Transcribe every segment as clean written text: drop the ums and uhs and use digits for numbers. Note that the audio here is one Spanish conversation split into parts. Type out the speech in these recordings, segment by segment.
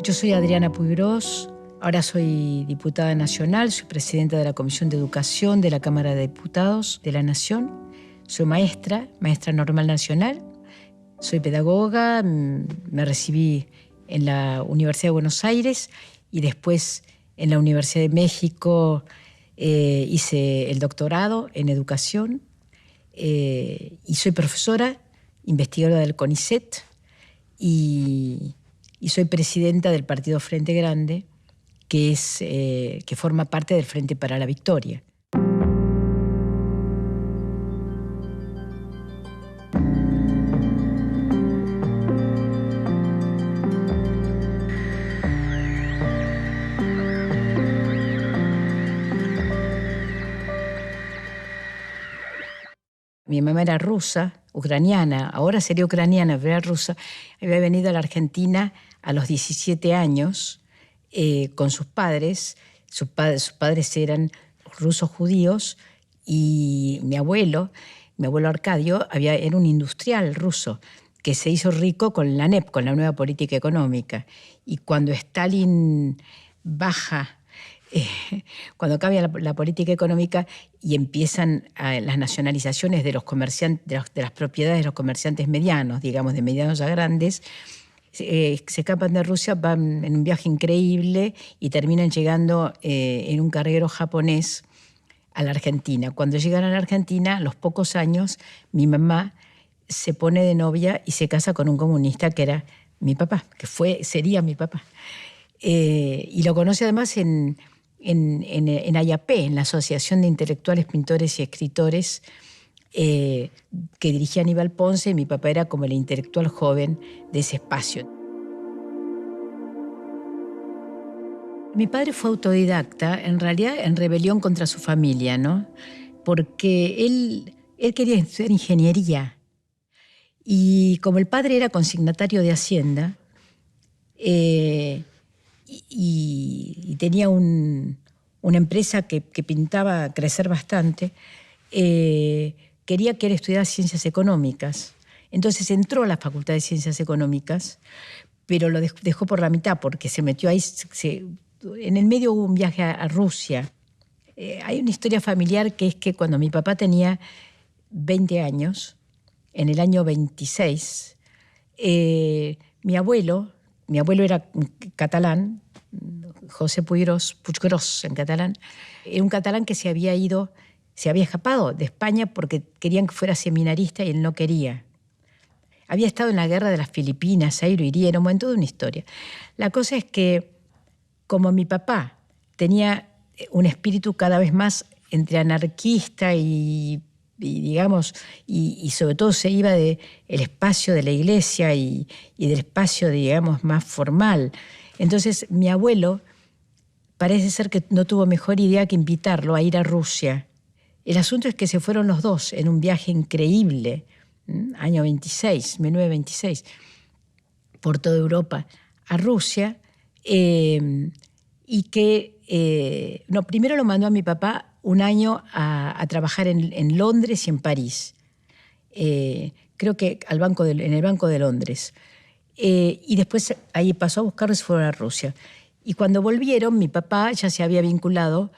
Yo soy Adriana Puiggrós, ahora soy diputada nacional, soy presidenta de la Comisión de Educación de la Cámara de Diputados de la Nación. Soy maestra normal nacional, soy pedagoga, me recibí en la Universidad de Buenos Aires y después en la Universidad de México hice el doctorado en educación y soy profesora, investigadora del CONICET y soy presidenta del Partido Frente Grande, que forma parte del Frente para la Victoria. Mi mamá era rusa, ucraniana, ahora sería ucraniana, pero era rusa. Había venido a la Argentina a los 17 años con sus padres. Sus padres eran rusos judíos y mi abuelo Arcadio, era un industrial ruso que se hizo rico con la NEP, con la nueva política económica. Y cuando Stalin baja, cuando cambia la política económica y empiezan las nacionalizaciones de los comerciantes, de las propiedades de los comerciantes medianos, digamos, de medianos a grandes, se escapan de Rusia, van en un viaje increíble y terminan llegando en un carguero japonés a la Argentina. Cuando llegan a la Argentina, a los pocos años, mi mamá se pone de novia y se casa con un comunista que era mi papá, sería mi papá. Y lo conoce además en AIAP, en la Asociación de Intelectuales, Pintores y Escritores, que dirigía Aníbal Ponce, y mi papá era como el intelectual joven de ese espacio. Mi padre fue autodidacta, en realidad en rebelión contra su familia, ¿no? Porque él quería estudiar ingeniería. Y como el padre era consignatario de Hacienda, y tenía una empresa que pintaba crecer bastante, quería que él estudiara ciencias económicas. Entonces entró a la Facultad de Ciencias Económicas, pero lo dejó por la mitad porque se metió ahí. En el medio hubo un viaje a Rusia. Hay una historia familiar que es que cuando mi papá tenía 20 años, en el año 26, mi abuelo era catalán, José Puiggrós en catalán, era un catalán que se había escapado de España porque querían que fuera seminarista y él no quería. Había estado en la guerra de las Filipinas, ahí lo hirieron, bueno, toda una historia. La cosa es que, como mi papá tenía un espíritu cada vez más entre anarquista y sobre todo se iba del espacio de la iglesia y del espacio, digamos, más formal. Entonces, mi abuelo parece ser que no tuvo mejor idea que invitarlo a ir a Rusia. El asunto es que se fueron los dos en un viaje increíble, año 1926, por toda Europa, a Rusia, y que primero lo mandó a mi papá un año a trabajar en Londres y en París. Creo que en el Banco de Londres. Y después ahí pasó a buscarlo y se fueron a Rusia. Y cuando volvieron, mi papá ya se había vinculado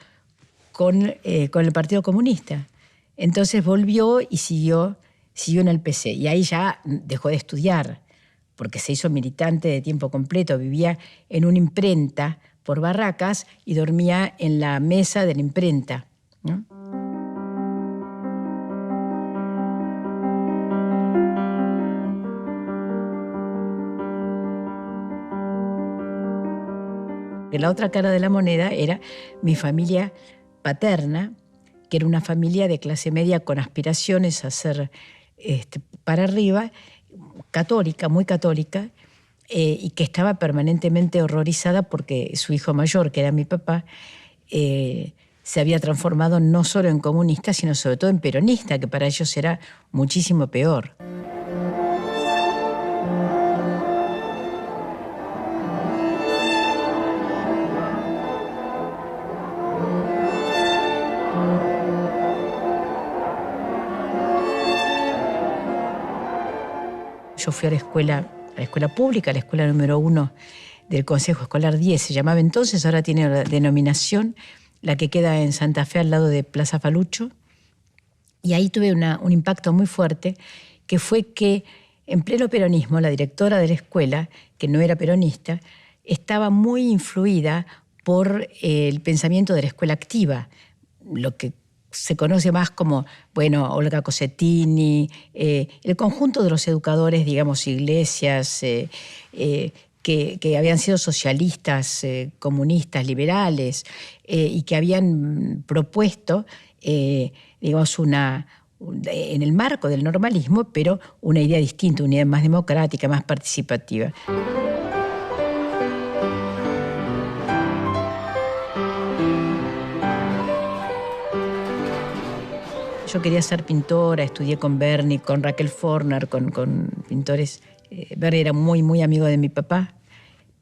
con el Partido Comunista. Entonces volvió y siguió en el PC. Y ahí ya dejó de estudiar, porque se hizo militante de tiempo completo. Vivía en una imprenta por Barracas y dormía en la mesa de la imprenta, ¿no? La otra cara de la moneda era mi familia paterna, que era una familia de clase media con aspiraciones a ser para arriba, católica, muy católica, y que estaba permanentemente horrorizada porque su hijo mayor, que era mi papá, se había transformado no solo en comunista, sino sobre todo en peronista, que para ellos era muchísimo peor. Yo fui a la escuela pública, a la escuela número 1 del Consejo Escolar 10, se llamaba entonces, ahora tiene la denominación, la que queda en Santa Fe al lado de Plaza Falucho. Y ahí tuve un impacto muy fuerte, que fue que en pleno peronismo, la directora de la escuela, que no era peronista, estaba muy influida por el pensamiento de la escuela activa, lo que se conoce más como, bueno, Olga Cossettini, el conjunto de los educadores, digamos, Iglesias, que habían sido socialistas, comunistas, liberales, y que habían propuesto, digamos, en el marco del normalismo, pero una idea distinta, una idea más democrática, más participativa. Yo quería ser pintora, estudié con Berni, con Raquel Forner, con pintores. Berni era muy, muy amigo de mi papá.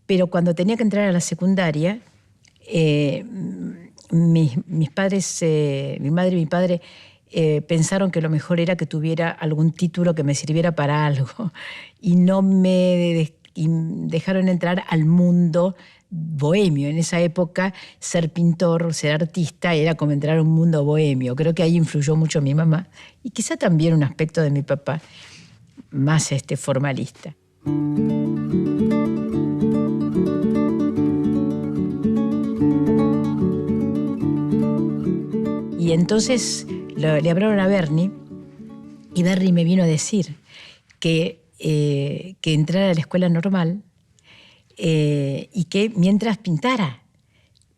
Pero cuando tenía que entrar a la secundaria, mis padres, mi madre y mi padre, pensaron que lo mejor era que tuviera algún título que me sirviera para algo. Y no me dejaron entrar al mundo bohemio. En esa época, ser pintor, ser artista, era como entrar a un mundo bohemio. Creo que ahí influyó mucho mi mamá y quizá también un aspecto de mi papá, más formalista. Y entonces le hablaron a Berni y Berni me vino a decir que entrara a la escuela normal, y que mientras pintara,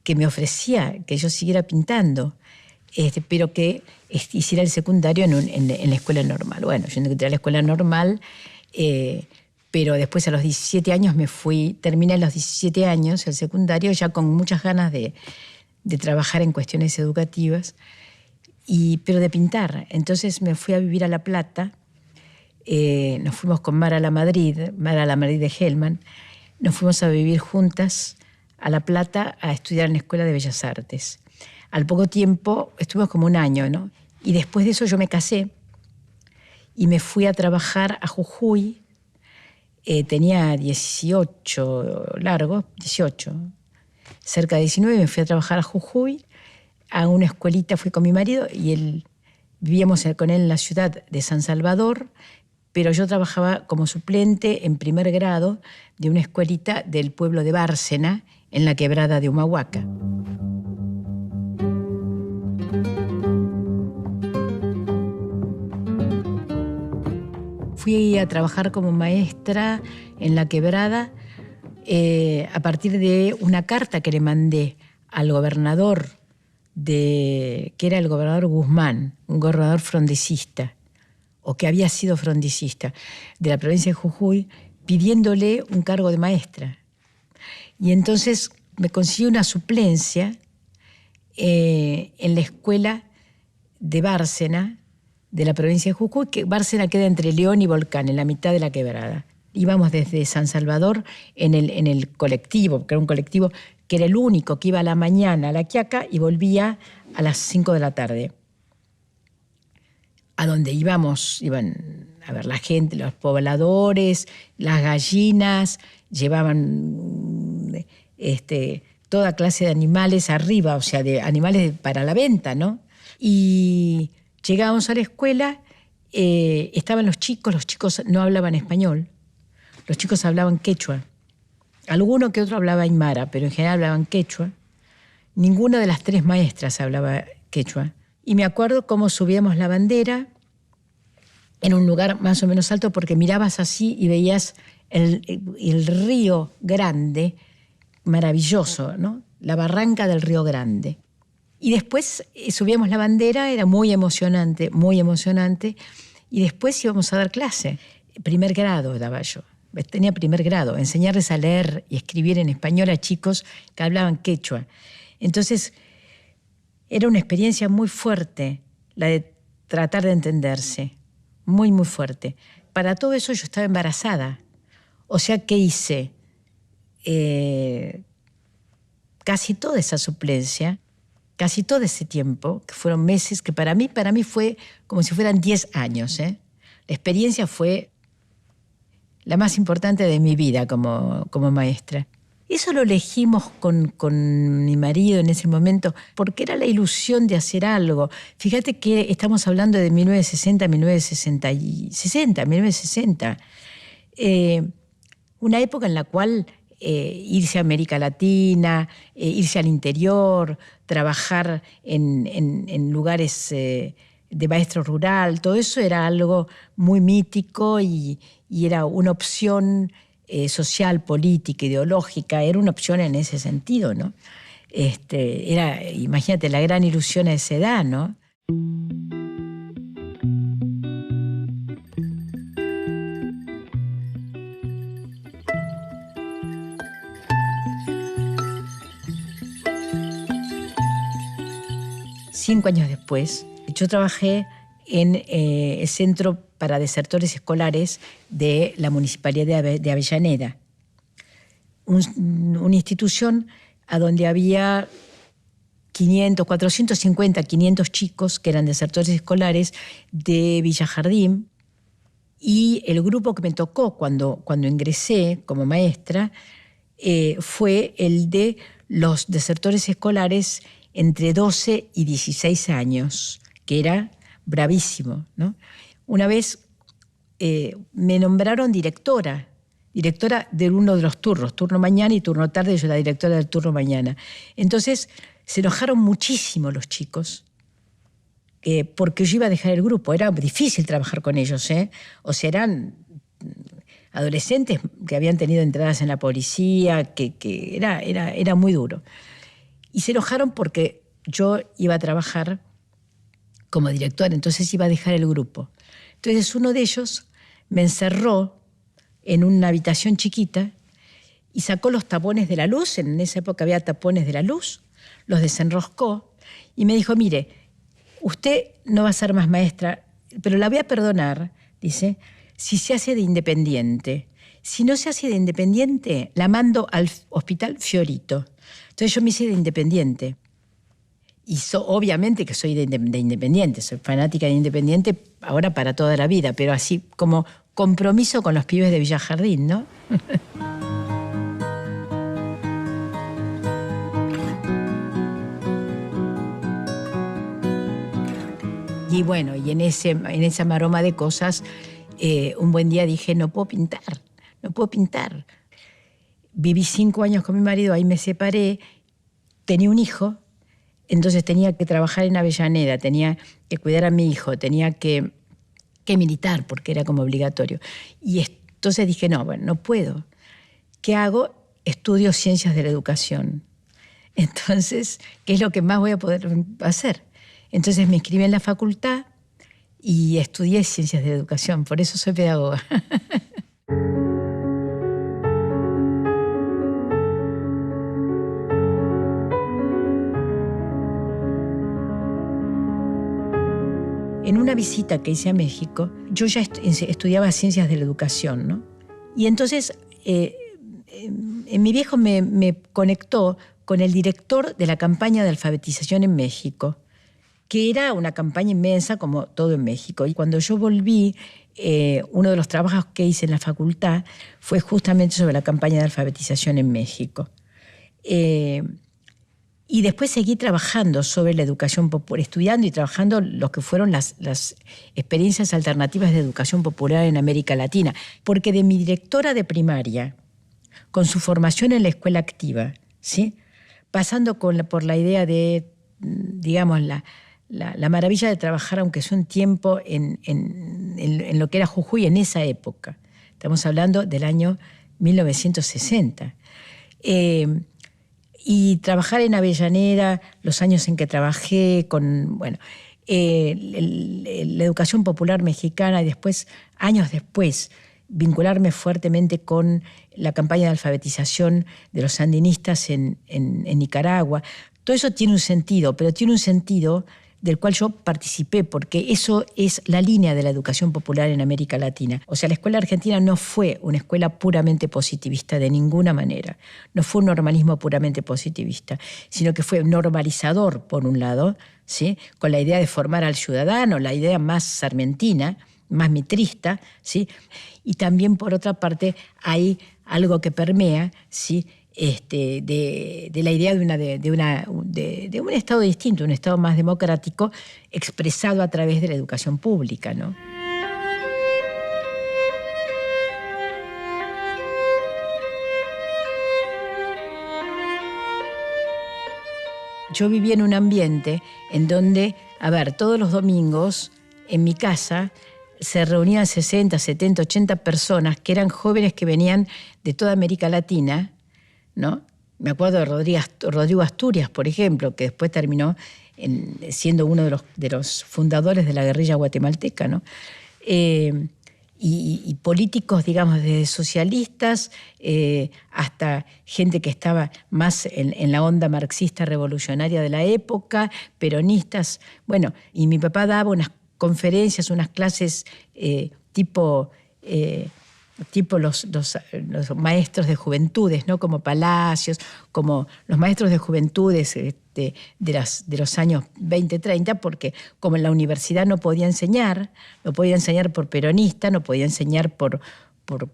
que me ofrecía que yo siguiera pintando, pero que hiciera el secundario en la escuela normal. Bueno, yo entré a la escuela normal, pero después a los 17 años terminé a los 17 años el secundario, ya con muchas ganas de trabajar en cuestiones educativas, pero de pintar. Entonces me fui a vivir a La Plata, nos fuimos con Mara La Madrid de Hellman. Nos fuimos a vivir juntas a La Plata a estudiar en la Escuela de Bellas Artes. Al poco tiempo, estuvimos como un año, ¿no? Y después de eso yo me casé y me fui a trabajar a Jujuy. Tenía 18 largos, 18, cerca de 19, me fui a trabajar a Jujuy, a una escuelita, fui con mi marido y vivíamos con él en la ciudad de San Salvador, pero yo trabajaba como suplente en primer grado de una escuelita del pueblo de Bárcena, en la quebrada de Humahuaca. Fui a trabajar como maestra en la quebrada a partir de una carta que le mandé al gobernador, que era el gobernador Guzmán, un gobernador frondicista, o que había sido frondicista, de la provincia de Jujuy, pidiéndole un cargo de maestra. Y entonces me consiguió una suplencia en la escuela de Bárcena, de la provincia de Jujuy, que Bárcena queda entre León y Volcán, en la mitad de la quebrada. Íbamos desde San Salvador en el colectivo, que era un colectivo que era el único que iba a la mañana a La Quiaca y volvía a las 5 de la tarde. A donde iban a ver la gente, los pobladores, las gallinas, llevaban toda clase de animales arriba, o sea, de animales para la venta, ¿no? Y llegábamos a la escuela, estaban los chicos no hablaban español, los chicos hablaban quechua. Alguno que otro hablaba aymara, pero en general hablaban quechua. Ninguna de las 3 maestras hablaba quechua. Y me acuerdo cómo subíamos la bandera en un lugar más o menos alto, porque mirabas así y veías el río Grande, maravilloso, ¿no? La barranca del río Grande. Y después subíamos la bandera, era muy emocionante, y después íbamos a dar clase. Primer grado daba yo. Tenía primer grado, enseñarles a leer y escribir en español a chicos que hablaban quechua. Entonces, era una experiencia muy fuerte, la de tratar de entenderse, muy, muy fuerte. Para todo eso yo estaba embarazada. O sea, ¿qué hice? Casi toda esa suplencia, casi todo ese tiempo, que fueron meses, que para mí fue como si fueran 10 años. La experiencia fue la más importante de mi vida como maestra. Eso lo elegimos con mi marido en ese momento porque era la ilusión de hacer algo. Fíjate que estamos hablando de 1960. Una época en la cual irse a América Latina, irse al interior, trabajar en lugares de maestro rural, todo eso era algo muy mítico y era una opción social, política, ideológica, era una opción en ese sentido, ¿no? Imagínate, la gran ilusión a esa edad, ¿no? Cinco años después, yo trabajé en el Centro para Desertores Escolares de la Municipalidad de Avellaneda, una institución a donde había 450, 500 chicos que eran desertores escolares de Villa Jardín, y el grupo que me tocó cuando ingresé como maestra fue el de los desertores escolares entre 12 y 16 años, que era bravísimo, ¿no? Una vez me nombraron directora de uno de los turnos, turno mañana y turno tarde, yo la directora del turno mañana. Entonces se enojaron muchísimo los chicos porque yo iba a dejar el grupo. Era difícil trabajar con ellos, ¿eh? O sea, eran adolescentes que habían tenido entradas en la policía, que era muy duro. Y se enojaron porque yo iba a trabajar como directora, entonces iba a dejar el grupo. Entonces uno de ellos me encerró en una habitación chiquita y sacó los tapones de la luz, en esa época había tapones de la luz, los desenroscó y me dijo, mire, usted no va a ser más maestra, pero la voy a perdonar, dice, si se hace de independiente. Si no se hace de independiente, la mando al Hospital Fiorito. Entonces yo me hice de independiente. Y obviamente que soy de Independiente, soy fanática de Independiente ahora para toda la vida, pero así como compromiso con los pibes de Villa Jardín, ¿no? Y bueno, y en esa maroma de cosas, un buen día dije, no puedo pintar. Viví 5 años con mi marido, ahí me separé, tenía un hijo. Entonces tenía que trabajar en Avellaneda, tenía que cuidar a mi hijo, tenía que militar porque era como obligatorio. Y entonces dije, no puedo. ¿Qué hago? Estudio ciencias de la educación. Entonces, ¿qué es lo que más voy a poder hacer? Entonces me inscribí en la facultad y estudié ciencias de la educación, por eso soy pedagoga. En una visita que hice a México, yo ya estudiaba ciencias de la educación, ¿no? Y entonces mi viejo me conectó con el director de la campaña de alfabetización en México, que era una campaña inmensa como todo en México. Y cuando yo volví, uno de los trabajos que hice en la facultad fue justamente sobre la campaña de alfabetización en México. Y después seguí trabajando sobre la educación popular, estudiando y trabajando lo que fueron las experiencias alternativas de educación popular en América Latina. Porque de mi directora de primaria, con su formación en la escuela activa, ¿sí? Pasando por la idea de, digamos, la maravilla de trabajar, aunque sea un tiempo, en lo que era Jujuy en esa época. Estamos hablando del año 1960. Y trabajar en Avellaneda, los años en que trabajé con, la educación popular mexicana y después, años después, vincularme fuertemente con la campaña de alfabetización de los sandinistas en Nicaragua. Todo eso tiene un sentido, pero tiene un sentido del cual yo participé, porque eso es la línea de la educación popular en América Latina. O sea, la escuela argentina no fue una escuela puramente positivista de ninguna manera. No fue un normalismo puramente positivista, sino que fue normalizador, por un lado, ¿sí? Con la idea de formar al ciudadano, la idea más sarmentina, más mitrista, ¿sí? Y también, por otra parte, hay algo que permea, ¿sí? de la idea de un Estado distinto, un Estado más democrático, expresado a través de la educación pública, ¿no? Yo vivía en un ambiente en donde, todos los domingos en mi casa se reunían 60, 70, 80 personas que eran jóvenes que venían de toda América Latina, ¿no? Me acuerdo de Rodrigo Asturias, por ejemplo, que después terminó siendo uno de los fundadores de la guerrilla guatemalteca, ¿no? Y políticos, digamos, desde socialistas hasta gente que estaba más en la onda marxista revolucionaria de la época, peronistas. Bueno, y mi papá daba unas conferencias, unas clases tipo los maestros de juventudes, ¿no? Como Palacios, como los maestros de juventudes de los años 20, 30, porque como en la universidad no podía enseñar por peronista, no podía enseñar por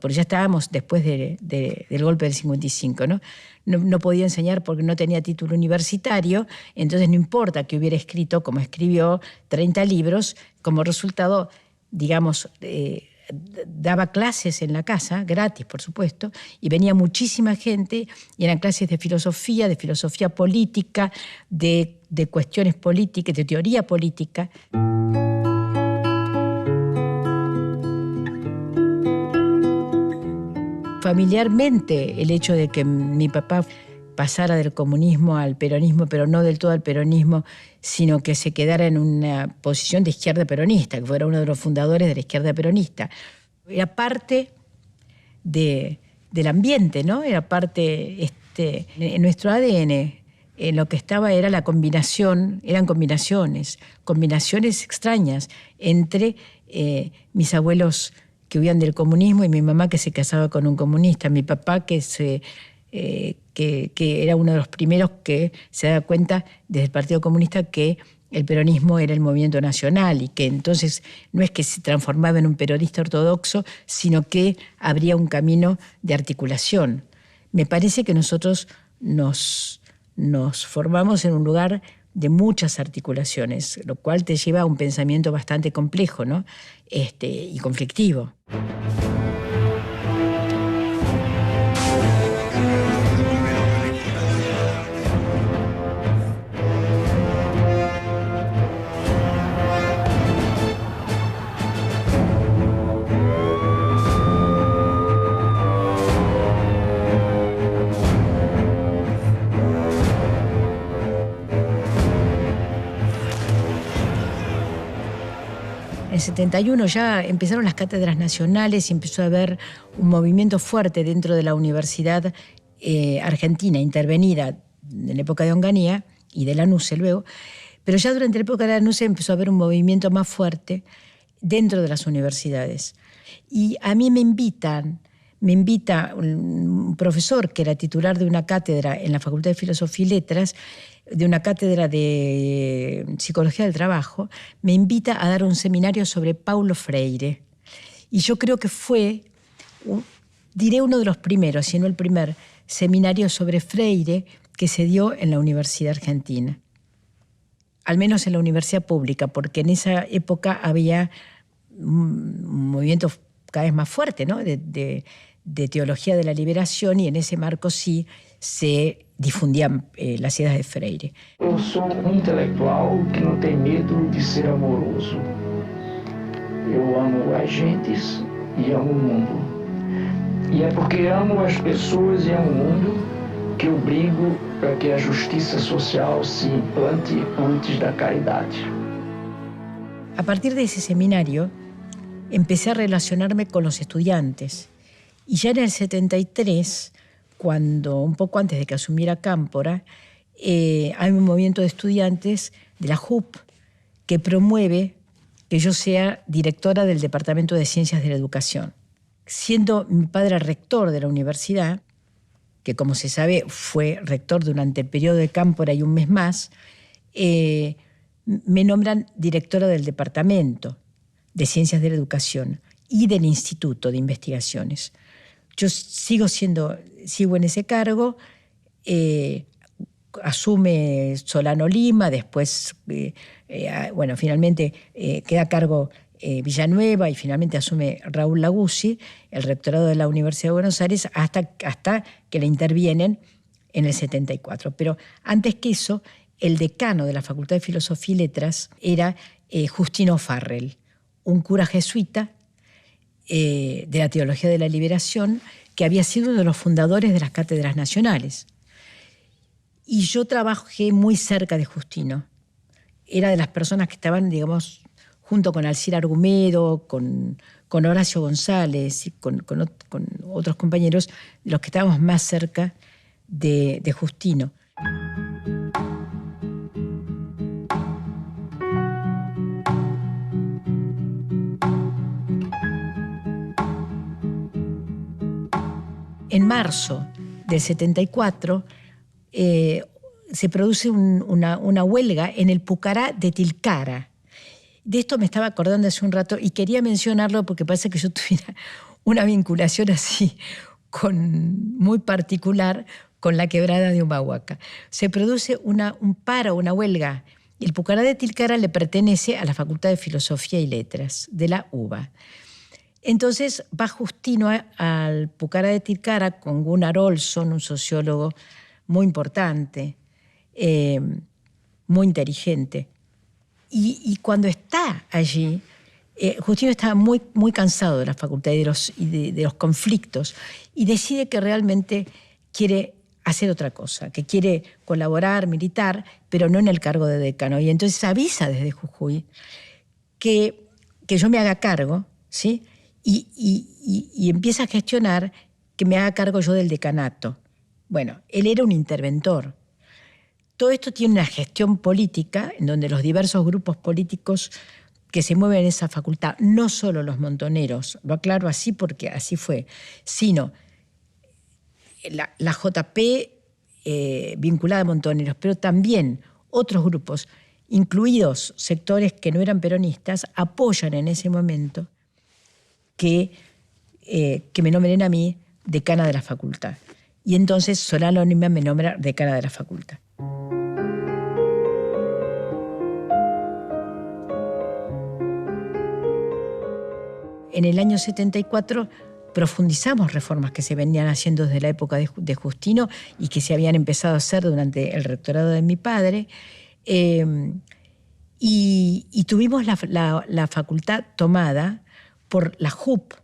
ya estábamos después del golpe del 55, ¿no? No podía enseñar porque no tenía título universitario, entonces no importa que hubiera escrito, como escribió, 30 libros, como resultado, digamos, daba clases en la casa, gratis por supuesto, y venía muchísima gente, y eran clases de filosofía política, de cuestiones políticas, de teoría política. Familiarmente, el hecho de que mi papá pasara del comunismo al peronismo, pero no del todo al peronismo, sino que se quedara en una posición de izquierda peronista, que fuera uno de los fundadores de la izquierda peronista. Era parte del ambiente, ¿no? Era parte, en nuestro ADN, en lo que estaba era la combinación, eran combinaciones extrañas entre mis abuelos que huían del comunismo y mi mamá que se casaba con un comunista, mi papá que era uno de los primeros que se da cuenta desde el Partido Comunista que el peronismo era el movimiento nacional y que entonces no es que se transformaba en un peronista ortodoxo, sino que habría un camino de articulación. Me parece que nosotros nos formamos en un lugar de muchas articulaciones, lo cual te lleva a un pensamiento bastante complejo, ¿no? Y conflictivo. En 71 ya empezaron las cátedras nacionales y empezó a haber un movimiento fuerte dentro de la universidad argentina, intervenida en la época de Onganía y de Lanuse luego, pero ya durante la época de Lanuse empezó a haber un movimiento más fuerte dentro de las universidades. Y a mí me invita un profesor que era titular de una cátedra en la Facultad de Filosofía y Letras, de una cátedra de Psicología del Trabajo, me invita a dar un seminario sobre Paulo Freire. Y yo creo que fue, diré uno de los primeros, si no el primer, seminario sobre Freire que se dio en la Universidad Argentina. Al menos en la universidad pública, porque en esa época había un movimiento cada vez más fuerte, ¿no? de teología de la liberación, y en ese marco sí se difundían las ideas de Freire. Eu sou intelectual que não tem medo de ser amoroso. Eu amo as gentes e amo o mundo. E é porque amo as pessoas e amo o mundo que eu brigo para que a justiça social se implante antes da caridade. A partir de ese seminario empecé a relacionarme con los estudiantes. Y ya en el 73, un poco antes de que asumiera Cámpora, hay un movimiento de estudiantes de la JUP que promueve que yo sea directora del Departamento de Ciencias de la Educación. Siendo mi padre rector de la universidad, que como se sabe fue rector durante el periodo de Cámpora y un mes más, me nombran directora del Departamento de Ciencias de la Educación y del Instituto de Investigaciones. Yo sigo en ese cargo, asume Solano Lima, después, finalmente queda a cargo Villanueva y finalmente asume Raúl Laguzzi, el rectorado de la Universidad de Buenos Aires, hasta que le intervienen en el 74. Pero antes que eso, el decano de la Facultad de Filosofía y Letras era Justino Farrell, un cura jesuita de la Teología de la Liberación, que había sido uno de los fundadores de las cátedras nacionales. Y yo trabajé muy cerca de Justino. Era de las personas que estaban, digamos, junto con Alcira Argumedo, con Horacio González y con otros compañeros, los que estábamos más cerca de Justino. En marzo del 74 se produce una huelga en el Pucará de Tilcara. De esto me estaba acordando hace un rato y quería mencionarlo porque parece que yo tuviera una vinculación así muy particular con la quebrada de Humahuaca. Se produce un paro, una huelga. El Pucará de Tilcara le pertenece a la Facultad de Filosofía y Letras de la UBA. Entonces va Justino al Pucará de Tilcara con Gunnar Olson, un sociólogo muy importante, muy inteligente. Y cuando está allí, Justino estaba muy, muy cansado de la facultad y de los conflictos y decide que realmente quiere hacer otra cosa, que quiere colaborar, militar, pero no en el cargo de decano. Y entonces avisa desde Jujuy que yo me haga cargo, ¿sí? Y empieza a gestionar que me haga cargo yo del decanato. Bueno, él era un interventor. Todo esto tiene una gestión política en donde los diversos grupos políticos que se mueven en esa facultad, no solo los montoneros, lo aclaro así porque así fue, sino la JP vinculada a montoneros, pero también otros grupos, incluidos sectores que no eran peronistas, apoyan en ese momento que me nombren a mí decana de la facultad. Y entonces Solano Lima me nombra decana de la facultad. En el año 74 profundizamos reformas que se venían haciendo desde la época de Justino y que se habían empezado a hacer durante el rectorado de mi padre. Y tuvimos la facultad tomada por la JUP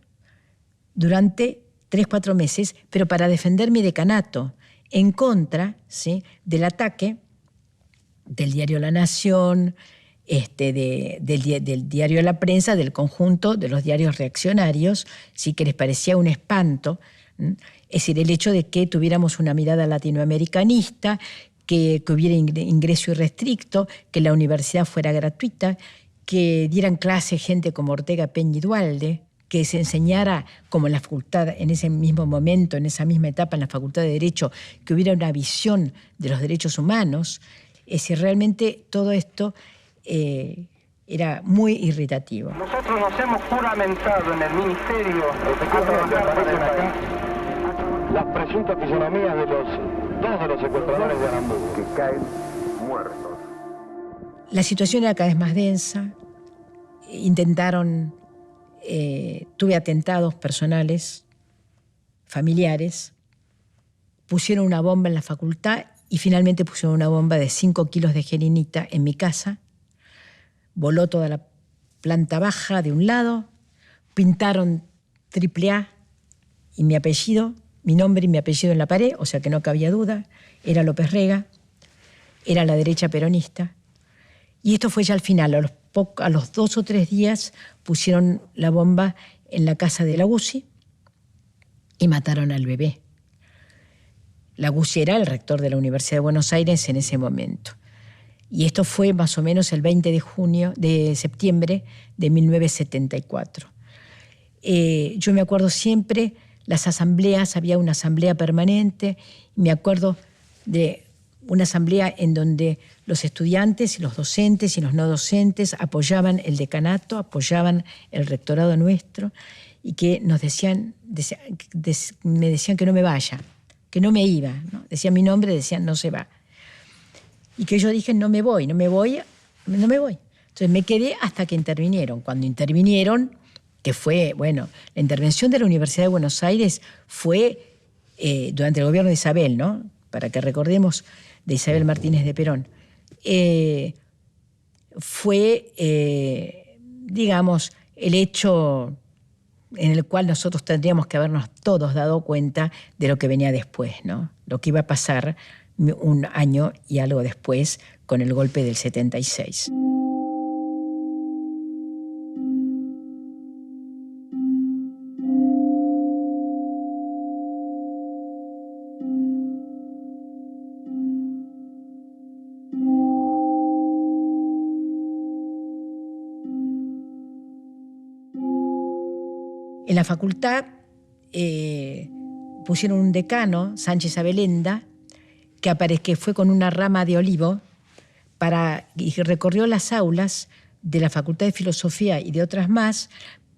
durante 3-4 meses, pero para defender mi decanato, en contra, ¿sí?, del ataque del diario La Nación, del diario La Prensa, del conjunto de los diarios reaccionarios, sí, que les parecía un espanto. Es decir, el hecho de que tuviéramos una mirada latinoamericanista, que hubiera ingreso irrestricto, que la universidad fuera gratuita, que dieran clase gente como Ortega Peña y Duhalde, que se enseñara, como en la facultad, en ese mismo momento, en esa misma etapa, en la Facultad de Derecho, que hubiera una visión de los derechos humanos. Es decir, realmente todo esto era muy irritativo. Nosotros nos hemos juramentado en el ministerio a trabajar para el país. Las presuntas fisonomías de dos de los secuestradores de Aramburgo, que caen muertos. La situación era cada vez más densa. Intentaron, tuve atentados personales, familiares, pusieron una bomba en la facultad y finalmente pusieron una bomba de 5 kilos de gelinita en mi casa. Voló toda la planta baja de un lado, pintaron AAA y mi apellido, mi nombre y mi apellido en la pared, o sea que no cabía duda, era López Rega, era la derecha peronista. Y esto fue ya al final, a los 2 o 3 días pusieron la bomba en la casa de Laguzzi y mataron al bebé. Laguzzi era el rector de la Universidad de Buenos Aires en ese momento. Y esto fue más o menos el 20 de septiembre de 1974. Yo me acuerdo siempre las asambleas, había una asamblea permanente, me acuerdo de una asamblea en donde los estudiantes y los docentes y los no docentes apoyaban el decanato, apoyaban el rectorado nuestro y que nos me decían que no me vaya, que no me iba, ¿no? decía mi nombre, decían no se va. Y que yo dije no me voy. Entonces me quedé hasta que intervinieron. Cuando intervinieron, que fue, bueno, la intervención de la Universidad de Buenos Aires fue durante el gobierno de Isabel, ¿no? Para que recordemos, de Isabel Martínez de Perón. Fue, digamos, el hecho en el cual nosotros tendríamos que habernos todos dado cuenta de lo que venía después, ¿no? Lo que iba a pasar un año y algo después con el golpe del 76. En la facultad pusieron un decano, Sánchez Abelenda, que fue con una rama de olivo y recorrió las aulas de la Facultad de Filosofía y de otras más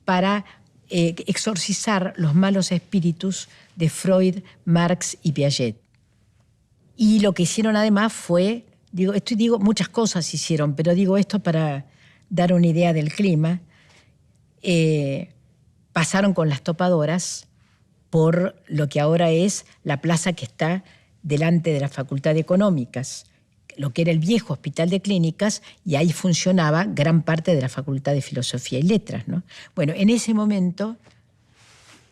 para exorcizar los malos espíritus de Freud, Marx y Piaget. Y lo que hicieron además fue, muchas cosas hicieron, pero digo esto para dar una idea del clima. Pasaron con las topadoras por lo que ahora es la plaza que está delante de la Facultad de Económicas, lo que era el viejo Hospital de Clínicas, y ahí funcionaba gran parte de la Facultad de Filosofía y Letras, ¿no? Bueno, en ese momento,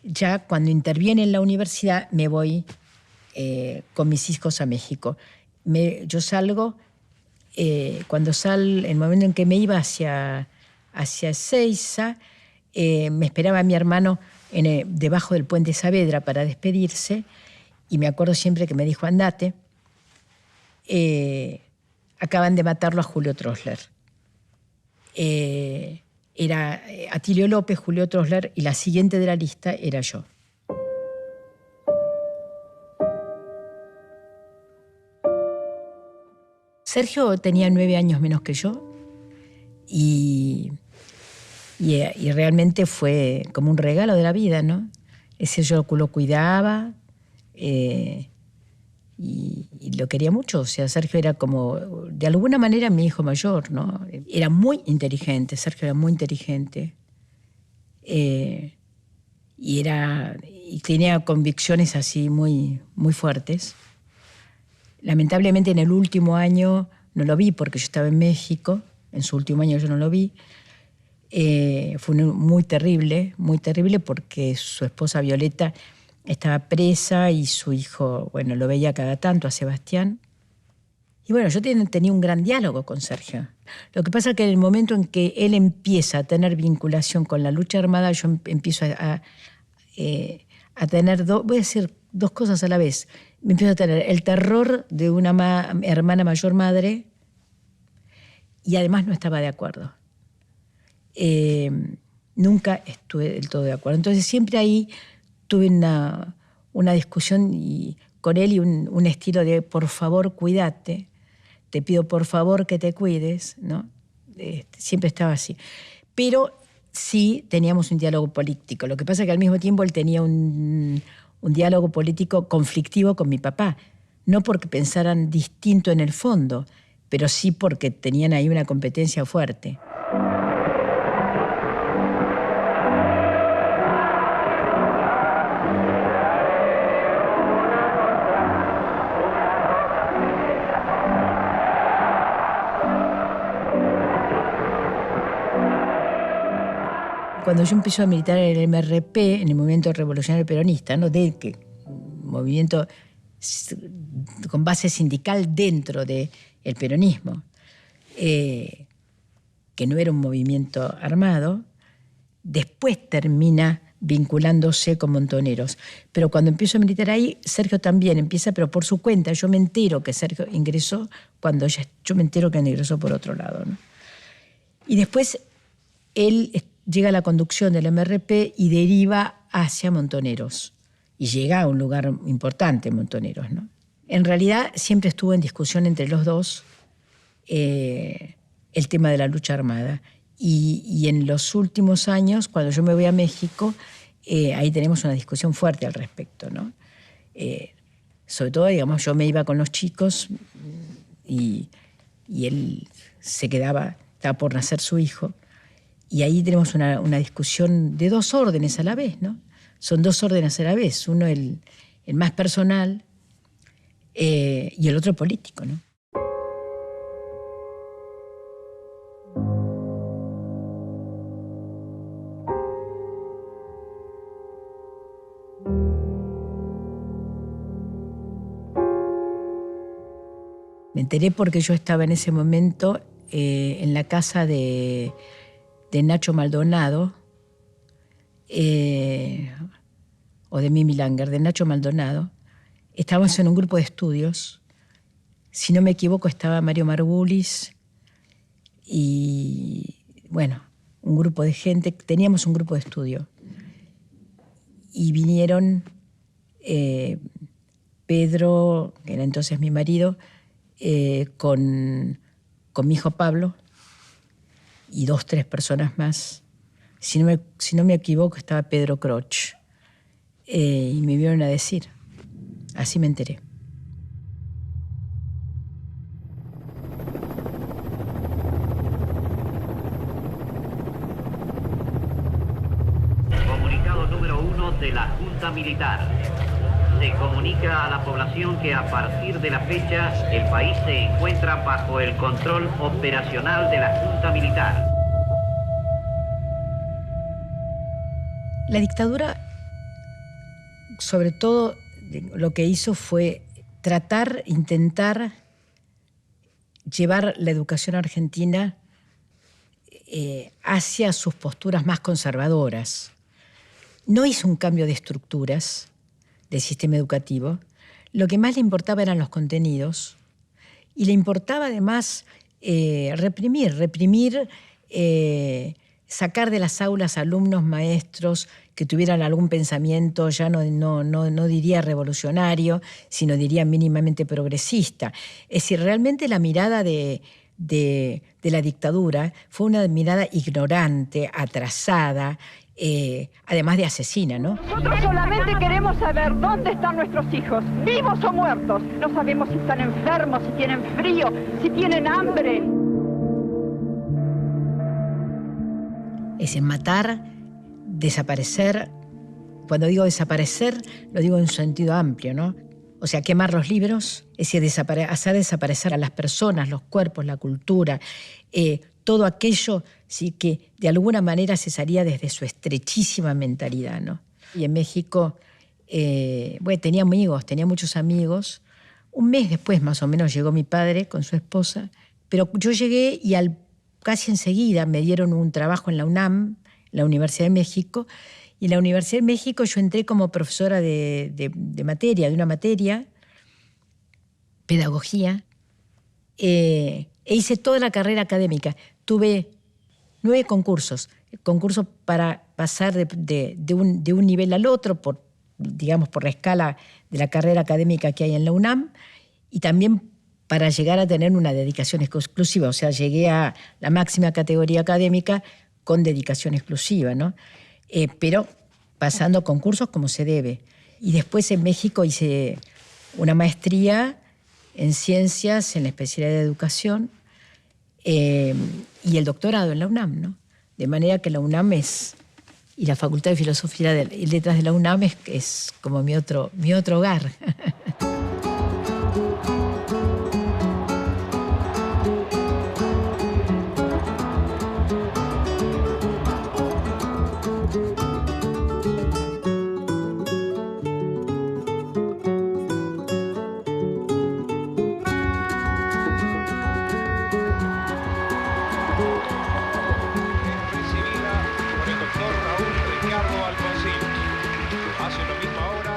ya cuando interviene en la universidad, me voy con mis hijos a México. Yo salgo, el momento en que me iba hacia Ezeiza, me esperaba mi hermano debajo del puente Saavedra para despedirse, y me acuerdo siempre que me dijo, andate, acaban de matarlo a Julio Trosler. Era Atilio López, Julio Trosler, y la siguiente de la lista era yo. Sergio tenía 9 años menos que yo, y realmente fue como un regalo de la vida, ¿no? Yo lo cuidaba y lo quería mucho. O sea, Sergio era como, de alguna manera, mi hijo mayor, ¿no? Era muy inteligente, Sergio era muy inteligente. Y tenía convicciones así muy, muy fuertes. Lamentablemente en el último año no lo vi porque yo estaba en México. En su último año yo no lo vi. Fue muy terrible porque su esposa Violeta estaba presa y su hijo, bueno, lo veía cada tanto a Sebastián. Y bueno, yo tenía un gran diálogo con Sergio. Lo que pasa es que en el momento en que él empieza a tener vinculación con la lucha armada, yo empiezo a tener, voy a decir dos cosas a la vez. Me empiezo a tener el terror de una hermana mayor madre, y además no estaba de acuerdo. Nunca estuve del todo de acuerdo. Entonces siempre ahí tuve una discusión con él y un estilo de por favor cuídate, te pido por favor que te cuides, ¿no? Siempre estaba así. Pero sí teníamos un diálogo político. Lo que pasa es que al mismo tiempo él tenía un diálogo político conflictivo con mi papá. No porque pensaran distinto en el fondo, pero sí porque tenían ahí una competencia fuerte. Cuando yo empecé a militar en el MRP, en el Movimiento Revolucionario Peronista, ¿no? Movimiento con base sindical dentro del peronismo, que no era un movimiento armado, después termina vinculándose con Montoneros. Pero cuando empiezo a militar ahí, Sergio también empieza, pero por su cuenta. Yo me entero que Sergio ingresó yo me entero que ingresó por otro lado, ¿no? Y después él llega a la conducción del MRP y deriva hacia Montoneros. Y llega a un lugar importante, Montoneros, ¿no? En realidad siempre estuvo en discusión entre los dos el tema de la lucha armada. Y en los últimos años, cuando yo me voy a México, ahí tenemos una discusión fuerte al respecto, ¿no? sobre todo, digamos, yo me iba con los chicos y él se quedaba, estaba por nacer su hijo. Y ahí tenemos una discusión de dos órdenes a la vez, ¿no? Son dos órdenes a la vez, uno el más personal y el otro político, ¿no? Me enteré porque yo estaba en ese momento en la casa de Nacho Maldonado, o de Mimi Langer, de Nacho Maldonado. Estábamos en un grupo de estudios. Si no me equivoco, estaba Mario Margulis y, bueno, un grupo de gente. Teníamos un grupo de estudio. Y vinieron Pedro, que era entonces mi marido, con mi hijo Pablo y 2, 3 personas más. Si no me equivoco, estaba Pedro Croch. Y me vieron a decir. Así me enteré. Comunicado número 1 de la Junta Militar. Se comunica a la población que a partir de la fecha el país se encuentra bajo el control operacional de la Junta Militar. La dictadura, sobre todo, lo que hizo fue intentar llevar la educación argentina hacia sus posturas más conservadoras. No hizo un cambio de estructuras del sistema educativo. Lo que más le importaba eran los contenidos y le importaba además reprimir, sacar de las aulas alumnos, maestros que tuvieran algún pensamiento, ya no diría revolucionario, sino diría mínimamente progresista. Es decir, realmente la mirada de la dictadura fue una mirada ignorante, atrasada, además de asesina, ¿no? Nosotros solamente queremos saber dónde están nuestros hijos, vivos o muertos. No sabemos si están enfermos, si tienen frío, si tienen hambre. Es decir, matar, desaparecer. Cuando digo desaparecer, lo digo en un sentido amplio, ¿no? O sea, quemar los libros, es decir, hacer desaparecer a las personas, los cuerpos, la cultura, todo aquello sí, que de alguna manera cesaría desde su estrechísima mentalidad, ¿no? Y en México, bueno, tenía muchos amigos. Un mes después, más o menos, llegó mi padre con su esposa, pero yo llegué y casi enseguida me dieron un trabajo en la UNAM, la Universidad de México, y en la Universidad de México yo entré como profesora de una materia, pedagogía, e hice toda la carrera académica. Tuve 9 concursos para pasar de un nivel al otro, por la escala de la carrera académica que hay en la UNAM, y también para llegar a tener una dedicación exclusiva. O sea, llegué a la máxima categoría académica con dedicación exclusiva, ¿no? Pero pasando concursos como se debe. Y después en México hice una maestría en ciencias, en la especialidad de educación, y el doctorado en la UNAM, ¿no? De manera que la UNAM y la Facultad de Filosofía y Letras de la UNAM es como mi otro hogar.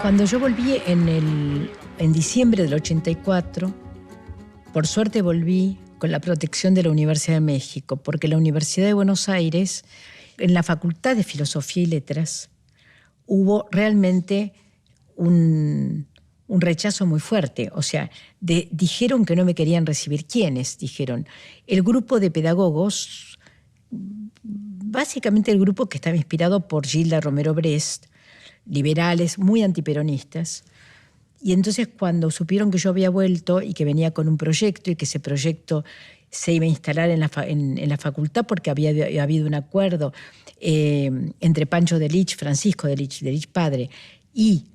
Cuando yo volví en diciembre del 84, por suerte volví con la protección de la Universidad de México, porque la Universidad de Buenos Aires, en la Facultad de Filosofía y Letras, hubo realmente un rechazo muy fuerte. O sea, dijeron que no me querían recibir. ¿Quiénes? Dijeron. El grupo de pedagogos, básicamente el grupo que estaba inspirado por Gilda Romero Brest, liberales, muy antiperonistas, Y entonces cuando supieron que yo había vuelto y que venía con un proyecto y que ese proyecto se iba a instalar en la facultad porque había habido un acuerdo entre Pancho de Lich, Francisco de Lich padre, y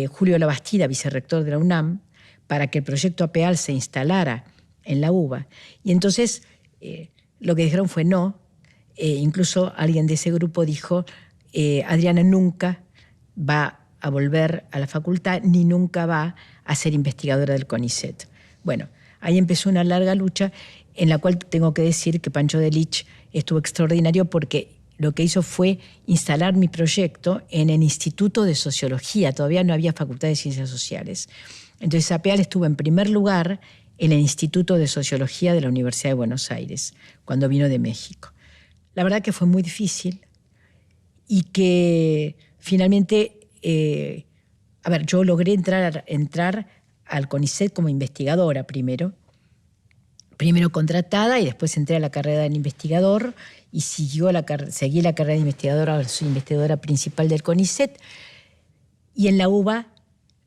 Julio Labastida, vicerrector de la UNAM, para que el proyecto APEAL se instalara en la UBA. Y entonces lo que dijeron fue no. Incluso alguien de ese grupo dijo, Adriana nunca va a volver a la facultad ni nunca va a ser investigadora del CONICET. Bueno, ahí empezó una larga lucha en la cual tengo que decir que Pancho de Lich estuvo extraordinario porque lo que hizo fue instalar mi proyecto en el Instituto de Sociología. Todavía no había Facultad de Ciencias Sociales. Entonces APEAL estuvo en primer lugar en el Instituto de Sociología de la Universidad de Buenos Aires, cuando vino de México. La verdad que fue muy difícil y que finalmente, yo logré entrar al CONICET como investigadora primero contratada y después entré a la carrera del investigador y seguí la carrera de investigadora, ahora soy investigadora principal del CONICET. Y en la UBA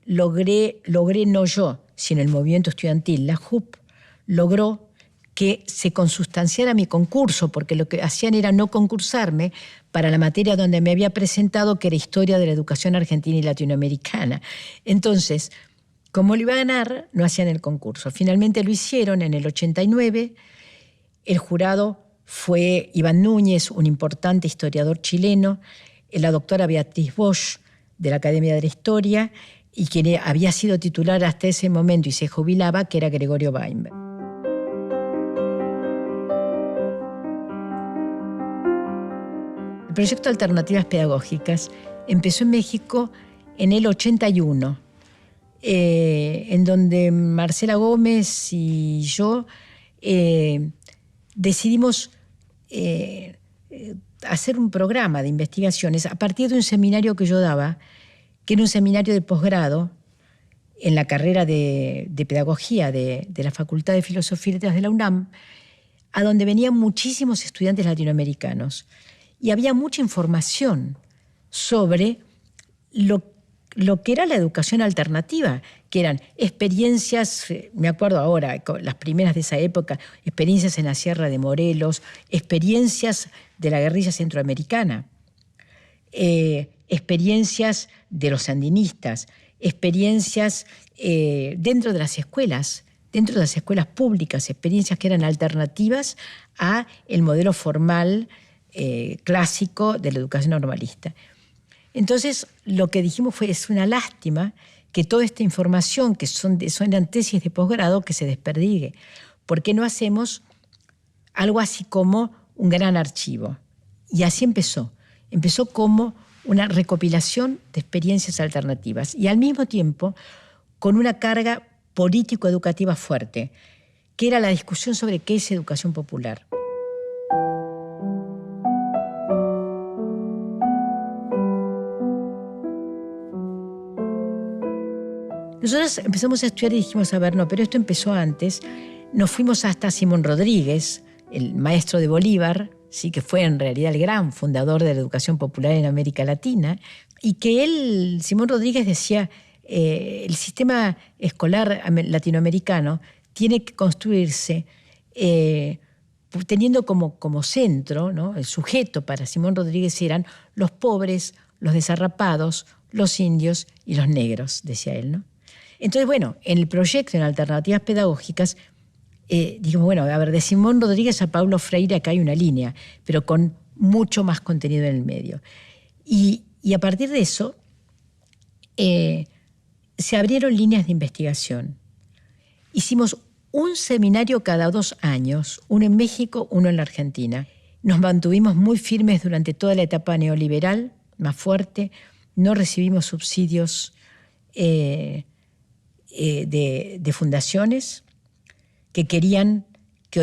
logré no yo, sino el movimiento estudiantil, la JUP, logró que se consustanciara mi concurso, porque lo que hacían era no concursarme para la materia donde me había presentado, que era Historia de la Educación Argentina y Latinoamericana. Entonces, como lo iba a ganar, no hacían el concurso. Finalmente lo hicieron en el 89. El jurado fue Iván Núñez, un importante historiador chileno, la doctora Beatriz Bosch, de la Academia de la Historia, y quien había sido titular hasta ese momento y se jubilaba, que era Gregorio Weinberg. El proyecto de Alternativas Pedagógicas empezó en México en el 81, en donde Marcela Gómez y yo decidimos hacer un programa de investigaciones a partir de un seminario que yo daba, que era un seminario de posgrado en la carrera de Pedagogía de la Facultad de Filosofía y Letras de la UNAM, a donde venían muchísimos estudiantes latinoamericanos. Y había mucha información sobre lo que era la educación alternativa, que eran experiencias, me acuerdo ahora, las primeras de esa época, experiencias en la Sierra de Morelos, experiencias de la guerrilla centroamericana, experiencias de los sandinistas, experiencias dentro de las escuelas públicas, experiencias que eran alternativas a el modelo formal clásico de la educación normalista. Entonces, lo que dijimos fue, es una lástima que toda esta información, que eran tesis de posgrado, que se desperdigue. ¿Por qué no hacemos algo así como un gran archivo? Y así empezó. Empezó como una recopilación de experiencias alternativas y al mismo tiempo con una carga político-educativa fuerte, que era la discusión sobre qué es educación popular. Nosotros empezamos a estudiar y dijimos, pero esto empezó antes. Nos fuimos hasta Simón Rodríguez, el maestro de Bolívar, sí, que fue en realidad el gran fundador de la educación popular en América Latina, y que Simón Rodríguez decía, el sistema escolar latinoamericano tiene que construirse teniendo como centro, ¿no? El sujeto para Simón Rodríguez eran los pobres, los desarrapados, los indios y los negros, decía él, ¿no? Entonces, en el proyecto, en Alternativas Pedagógicas, dijimos, de Simón Rodríguez a Paulo Freire acá hay una línea, pero con mucho más contenido en el medio. Y a partir de eso, se abrieron líneas de investigación. Hicimos un seminario cada 2 años, uno en México, uno en la Argentina. Nos mantuvimos muy firmes durante toda la etapa neoliberal, más fuerte. No recibimos subsidios de fundaciones que querían que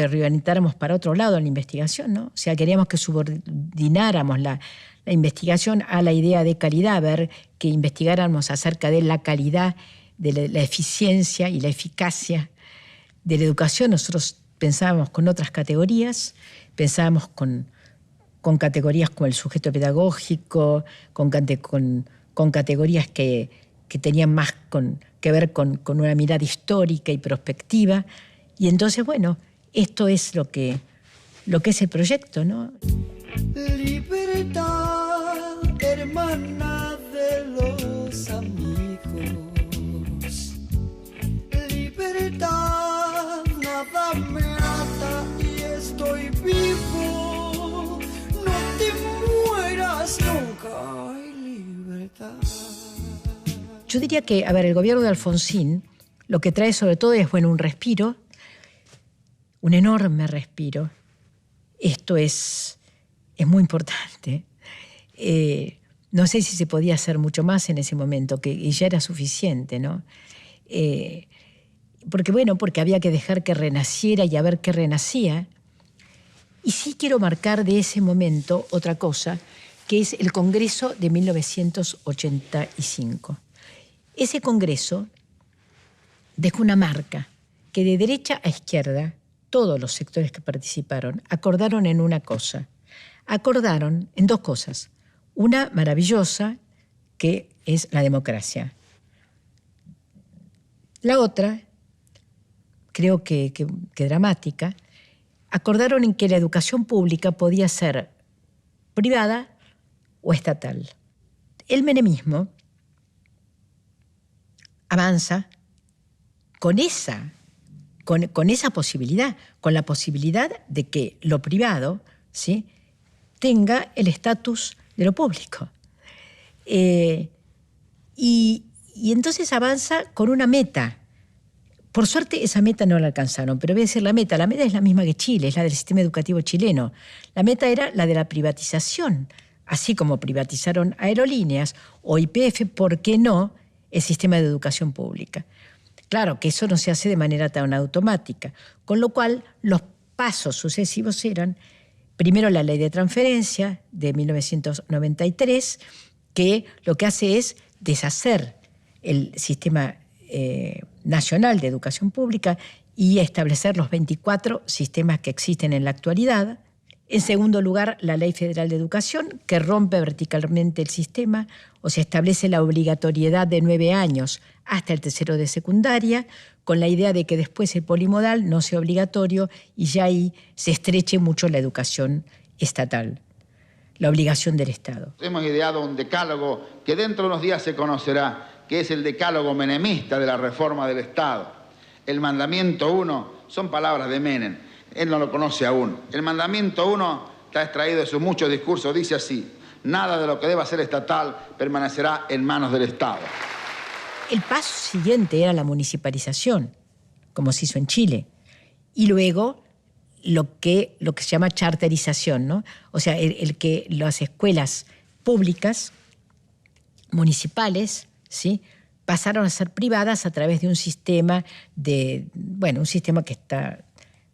reorientáramos para otro lado la investigación, ¿no? O sea, queríamos que subordináramos la investigación a la idea de calidad, que investigáramos acerca de la calidad, de la eficiencia y la eficacia de la educación. Nosotros pensábamos con otras categorías, pensábamos con categorías como el sujeto pedagógico, con categorías que que tenían más que ver con una mirada histórica y prospectiva. Y entonces, bueno, esto es lo que es el proyecto, ¿no? Libertad, hermana de los amigos. Libertad, nada me ata y estoy vivo. No te mueras nunca, hay libertad. Yo diría que, a ver, el gobierno de Alfonsín lo que trae sobre todo es, bueno, un respiro, un enorme respiro. Esto es muy importante. No sé si se podía hacer mucho más en ese momento, y ya era suficiente, ¿no? Porque había que dejar que renaciera y a ver qué renacía. Y sí quiero marcar de ese momento otra cosa, que es el Congreso de 1985. Ese Congreso dejó una marca que de derecha a izquierda, todos los sectores que participaron, acordaron en una cosa. Acordaron en dos cosas. Una maravillosa, que es la democracia. La otra, creo que dramática, acordaron en que la educación pública podía ser privada o estatal. El menemismo avanza con esa posibilidad, con la posibilidad de que lo privado, ¿sí?, tenga el estatus de lo público. Y entonces avanza con una meta. Por suerte esa meta no la alcanzaron, pero voy a decir la meta es la misma que Chile, es la del sistema educativo chileno. La meta era la de la privatización, así como privatizaron aerolíneas o YPF, ¿por qué no el sistema de educación pública? Claro que eso no se hace de manera tan automática, con lo cual los pasos sucesivos eran, primero la ley de transferencia de 1993, que lo que hace es deshacer el sistema nacional de educación pública y establecer los 24 sistemas que existen en la actualidad. En segundo lugar, la Ley Federal de Educación, que rompe verticalmente el sistema, o sea, establece la obligatoriedad de 9 años hasta el tercero de secundaria, con la idea de que después el polimodal no sea obligatorio y ya ahí se estreche mucho la educación estatal, la obligación del Estado. Hemos ideado un decálogo que dentro de unos días se conocerá, que es el decálogo menemista de la reforma del Estado. El mandamiento 1 son palabras de Menem. Él no lo conoce aún. El mandamiento 1 está extraído de sus muchos discursos. Dice así: nada de lo que deba ser estatal permanecerá en manos del Estado. El paso siguiente era la municipalización, como se hizo en Chile. Y luego lo que se llama charterización, ¿no? O sea, el que las escuelas públicas, municipales, ¿sí?, pasaron a ser privadas a través de un sistema un sistema que está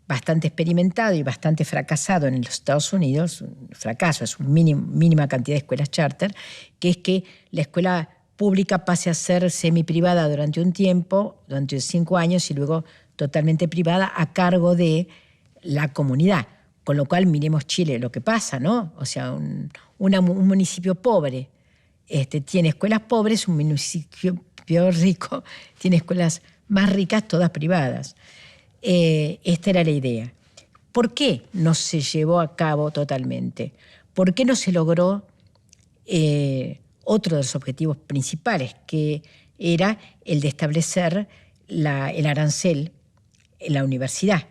bastante experimentado y bastante fracasado en los Estados Unidos. Un fracaso, es una mínima cantidad de escuelas charter, que es que la escuela pública pase a ser semiprivada durante un tiempo, durante 5 años, y luego totalmente privada a cargo de la comunidad. Con lo cual, miremos Chile, lo que pasa, ¿no? O sea, un municipio pobre tiene escuelas pobres, un municipio rico tiene escuelas más ricas, todas privadas. Esta era la idea. ¿Por qué no se llevó a cabo totalmente? ¿Por qué no se logró otro de los objetivos principales, que era el de establecer el arancel en la universidad?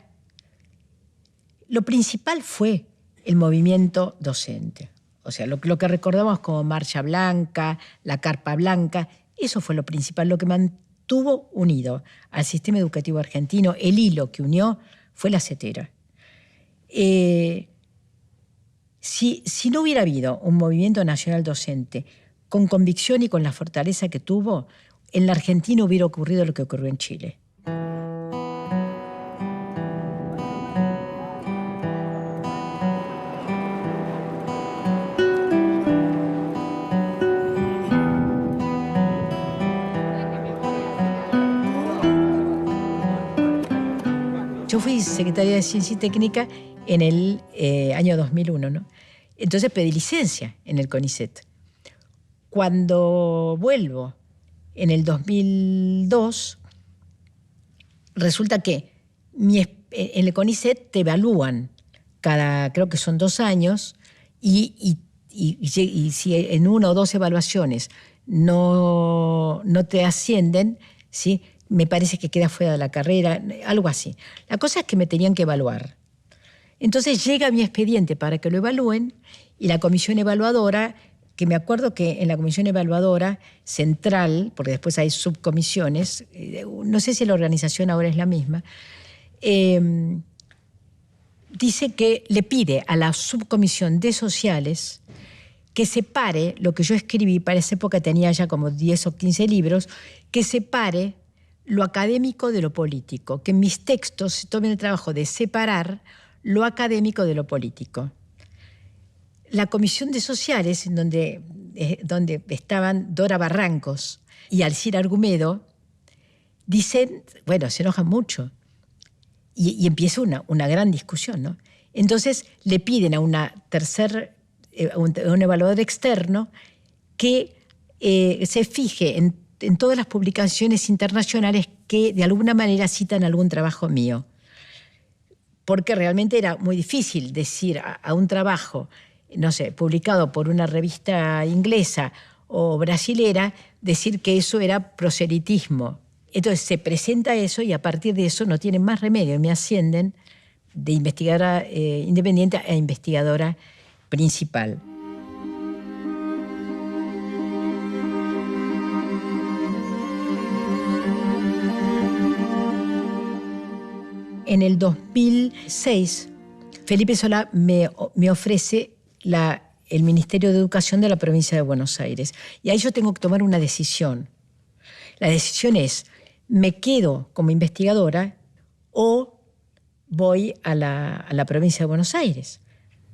Lo principal fue el movimiento docente. O sea, lo que recordamos como Marcha Blanca, la Carpa Blanca, eso fue lo principal, lo que mantuvo unido al sistema educativo argentino. El hilo que unió fue la CETERA. Si no hubiera habido un movimiento nacional docente con convicción y con la fortaleza que tuvo, en la Argentina hubiera ocurrido lo que ocurrió en Chile. Yo fui secretaria de Ciencia y Técnica en el año 2001, ¿no? Entonces pedí licencia en el CONICET. Cuando vuelvo en el 2002, resulta que en el CONICET te evalúan creo que son 2 años, y si en 1 o 2 evaluaciones no te ascienden, ¿sí?, me parece que queda fuera de la carrera, algo así. La cosa es que me tenían que evaluar. Entonces llega mi expediente para que lo evalúen, y la comisión evaluadora, que me acuerdo que en la comisión evaluadora central, porque después hay subcomisiones, no sé si la organización ahora es la misma, dice que le pide a la subcomisión de sociales que separe lo que yo escribí, para esa época tenía ya como 10 o 15 libros, que separe lo académico de lo político, que en mis textos se tomen el trabajo de separar lo académico de lo político. La comisión de sociales, en donde estaban Dora Barrancos y Alcira Argumedo, dicen, bueno, se enojan mucho, y empieza una gran discusión, ¿no? Entonces le piden a un evaluador externo que se fije en todas las publicaciones internacionales que de alguna manera citan algún trabajo mío. Porque realmente era muy difícil decir a un trabajo, no sé, publicado por una revista inglesa o brasilera, decir que eso era proselitismo. Entonces se presenta eso, y a partir de eso no tienen más remedio, me ascienden de investigadora independiente a investigadora principal. En el 2006, Felipe Solá me ofrece el Ministerio de Educación de la provincia de Buenos Aires. Y ahí yo tengo que tomar una decisión. La decisión es, ¿me quedo como investigadora o voy a la provincia de Buenos Aires?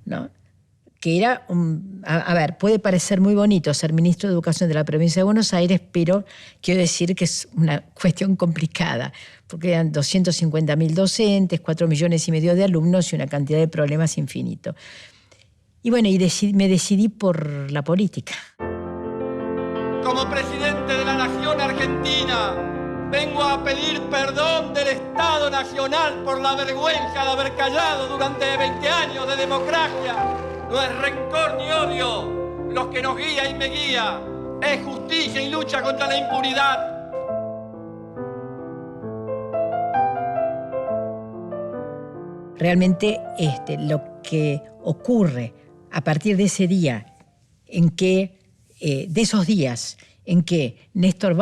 ¿No? Que era, a ver, puede parecer muy bonito ser ministro de Educación de la provincia de Buenos Aires, pero quiero decir que es una cuestión complicada, porque eran 250.000 docentes, 4,5 millones de alumnos y una cantidad de problemas infinito. Y bueno, me decidí por la política. Como presidente de la Nación Argentina, vengo a pedir perdón del Estado Nacional por la vergüenza de haber callado durante 20 años de democracia. No es rencor ni odio los que nos guía y me guía, es justicia y lucha contra la impunidad. Realmente lo que ocurre a partir de ese día, de esos días en que Néstor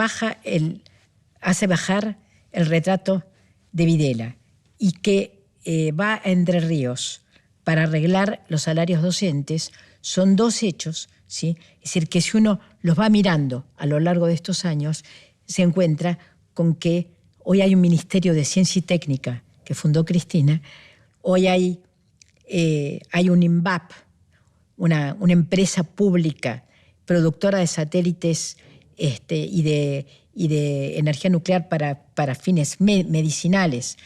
hace bajar el retrato de Videla y que va a Entre Ríos para arreglar los salarios docentes, son 2 hechos, ¿sí? Es decir, que si uno los va mirando a lo largo de estos años, se encuentra con que hoy hay un Ministerio de Ciencia y Técnica que fundó Cristina, hoy hay un INVAP, una empresa pública productora de satélites y de energía nuclear para fines medicinales,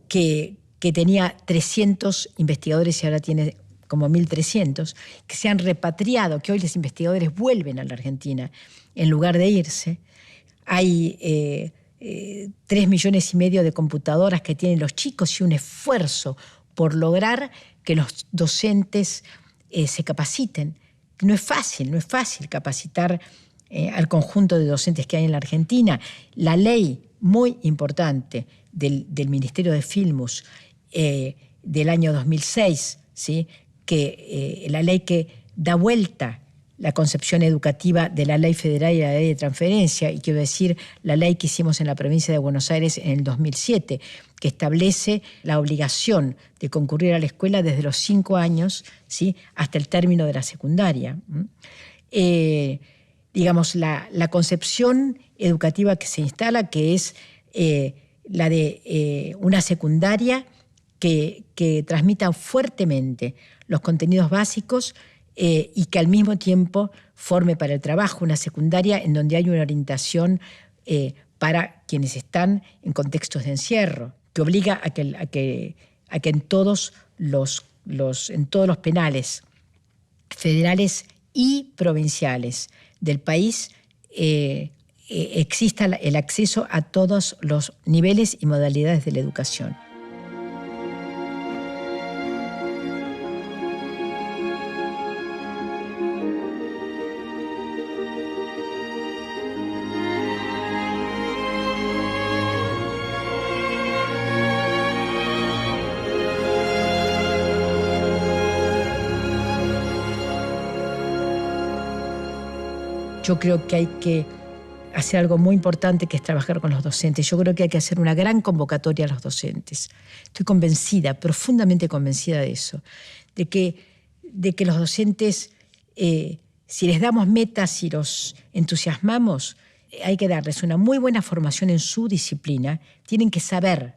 que tenía 300 investigadores y ahora tiene como 1.300, que se han repatriado, que hoy los investigadores vuelven a la Argentina en lugar de irse. Hay 3,5 millones de computadoras que tienen los chicos y un esfuerzo por lograr que los docentes se capaciten. No es fácil capacitar al conjunto de docentes que hay en la Argentina. La ley muy importante del Ministerio de Filmus del año 2006, ¿sí? La ley que da vuelta la concepción educativa de la ley federal y la ley de transferencia, y quiero decir la ley que hicimos en la provincia de Buenos Aires en el 2007, que establece la obligación de concurrir a la escuela desde los 5 años, ¿sí? Hasta el término de la secundaria. Digamos, la concepción educativa que se instala, que es la de una secundaria que transmita fuertemente los contenidos básicos y que al mismo tiempo forme para el trabajo, una secundaria en donde hay una orientación para quienes están en contextos de encierro, que obliga a que en todos los penales federales y provinciales del país exista el acceso a todos los niveles y modalidades de la educación. Yo creo que hay que hacer algo muy importante, que es trabajar con los docentes. Yo creo que hay que hacer una gran convocatoria a los docentes. Estoy convencida, profundamente convencida de eso, de que los docentes, si les damos metas y los entusiasmamos, hay que darles una muy buena formación en su disciplina. Tienen que saber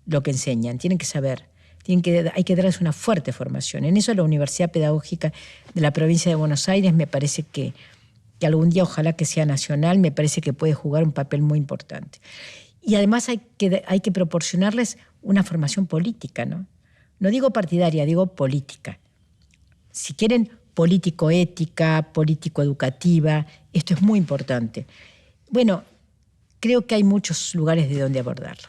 lo que enseñan, tienen que saber. Hay que darles una fuerte formación. En eso la Universidad Pedagógica de la provincia de Buenos Aires me parece que algún día, ojalá que sea nacional, me parece que puede jugar un papel muy importante. Y además hay que proporcionarles una formación política, ¿no? No digo partidaria, digo política. Si quieren, político-ética, político-educativa, esto es muy importante. Bueno, creo que hay muchos lugares de donde abordarlo.